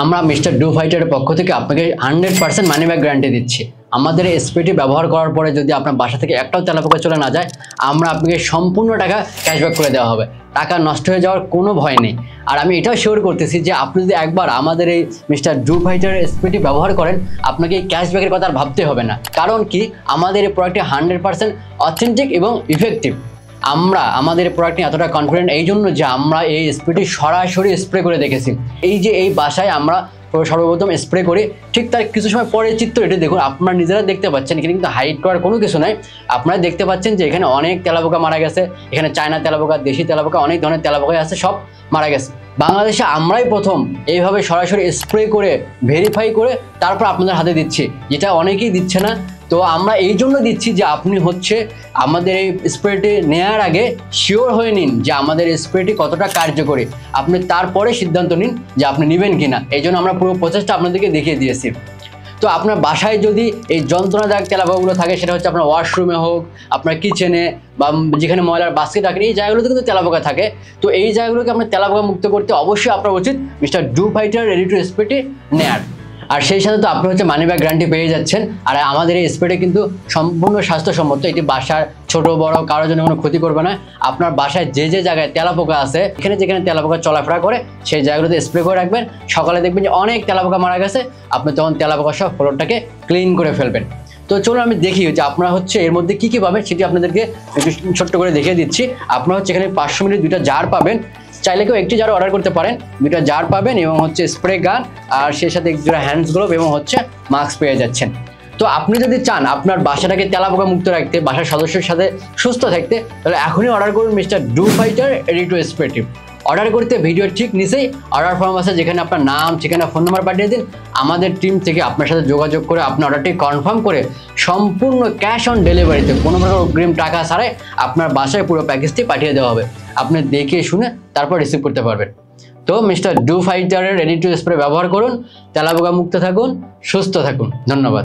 আমরা mister do ফাইটারের পক্ষ থেকে আপনাকে 100% মানি ব্যাক গ্যারান্টি দিচ্ছি। আমাদের এই স্প্রেটি ব্যবহার করার পরে যদি আপনার বাসা থেকে একটাও তেলাপোকা চলে না যায়, আমরা আপনাকে সম্পূর্ণ টাকা ক্যাশব্যাক করে দেওয়া হবে। টাকা নষ্ট হয়ে যাওয়ার কোনো ভয় নেই। আর আমি এটাও শিওর করতেছি যে আপনি যদি একবার আমাদের এই মিস্টার ডু ফাইটারের স্প্রেটি ব্যবহার করেন, আপনাকে এই ক্যাশব্যাকের কথা আর ভাবতে হবে না। কারণ কি, আমাদের এই প্রোডাক্টটি 100% অথেন্টিক এবং ইফেক্টিভ। আমরা আমাদের প্রোডাক্ট নিয়ে এতটা কনফিডেন্ট এই জন্য যে আমরা এই স্প্রেটি সরাসরি স্প্রে করে দেখেছি। এই যে এই বাসায় আমরা সর্বপ্রথম স্প্রে করি, ঠিক তার কিছু সময় পরে চিত্র এটি দেখুন, আপনারা নিজেরা দেখতে পাচ্ছেন। এখানে কিন্তু হাইড করার কোনো কিছু নাই। আপনারা দেখতে পাচ্ছেন যে এখানে অনেক তেলাপোকা মারা গেছে। এখানে চায়না তেলাপোকা, দেশি তেলাপোকা, অনেক ধরনের তেলাপোকা আছে, সব মারা গেছে। বাংলাদেশে আমরাই প্রথম এইভাবে সরাসরি স্প্রে করে ভেরিফাই করে তারপর আপনাদের হাতে দিচ্ছি, যেটা অনেকেই দিচ্ছে না। তো আমরা এই জন্য দিচ্ছি যে আপনি আমাদের এই স্প্রেটি নেওয়ার আগে শিওর হয়ে নিন যে আমাদের স্প্রেটি কতটা কার্যকরী। আপনি তারপরে সিদ্ধান্ত নিন যে আপনি নেবেন কিনা। এই জন্য আমরা পুরো প্রসেসটা আপনাদেরকে দেখিয়ে দিয়েছি। তো আপনার বাসায় যদি এই যন্ত্রণাদায়ক তেলাপোকাগুলো থাকে, সেটা হচ্ছে আপনার ওয়াশরুমে হোক, আপনার কিচেনে বা যেখানে ময়লার বাস্কেট রাখেন, এই জায়গাগুলোতে কিন্তু তেলাপোকা থাকে। তো এই জায়গাগুলোকে আপনার তেলাপোকা মুক্ত করতে অবশ্যই আপনার উচিত mister do fighter ready to স্প্রেটি নেয়ার। আর সেই সাথে তো আপনি মানি ব্যাক গ্যারান্টি পেয়ে যাচ্ছেন। আর আমাদের এই স্প্রেটা কিন্তু সম্পূর্ণ স্বাস্থ্যসম্মত। এটি বাসার ছোট বড় কারোর জন্য কোনো ক্ষতি করবে না। আপনার বাসায় যে যে জায়গায় তেলাপোকা আছে, এখানে যেখানে তেলাপোকা চলাফেরা করে, সেই জায়গাগুলোতে স্প্রে করে রাখবেন। সকালে দেখবেন যে অনেক তেলাপোকা মারা গেছে, আপনি তখন তেলাপোকা সব ফ্লোরটাকে ক্লিন করে ফেলবেন। তো চলুন আমি দেখি যে আপনারা এর মধ্যে কি কি পাবেন, সেটি আপনাদেরকে একটু ছোট্ট করে দেখিয়ে দিচ্ছি। আপনারা এখানে 500 মিলি 2টা জার পাবেন। চাইলে কেউ একটি জার অর্ডার করতে পারেন। 2টা জার পাবেন এবং স্প্রে গান, আর সেই সাথে একটা হ্যান্ডস গ্লোভ এবং মাস্ক পেয়ে যাচ্ছেন। তো আপনি যদি চান আপনার বাসাটাকে তেলাপোকা মুক্ত রাখতে, বাসার সদস্যের সাথে সুস্থ থাকতে, তাহলে এখনই অর্ডার করুন mister do fighter ready to spray tip. Order করতে ভিডিওর ঠিক নিচেই অর্ডার ফর্ম আছে, যেখানে আপনার নাম, ঠিকানা, ফোন নাম্বার পাঠিয়ে দিন। আমাদের টিম থেকে আপনার সাথে যোগাযোগ করে আপনার অর্ডারটি কনফার্ম করে সম্পূর্ণ ক্যাশ অন ডেলিভারিতে, কোনো প্রকার অগ্রিম টাকা ছাড়াই আপনার বাসায় পুরো প্যাকেজটি পাঠিয়ে দেওয়া হবে। আপনি দেখে শুনে তারপর রিসিভ করতে পারবেন। তো মিস্টার ডু ফাইটারের রেডি টু স্প্রে ব্যবহার করুন, তেলাপোকা মুক্ত থাকুন, সুস্থ থাকুন। ধন্যবাদ।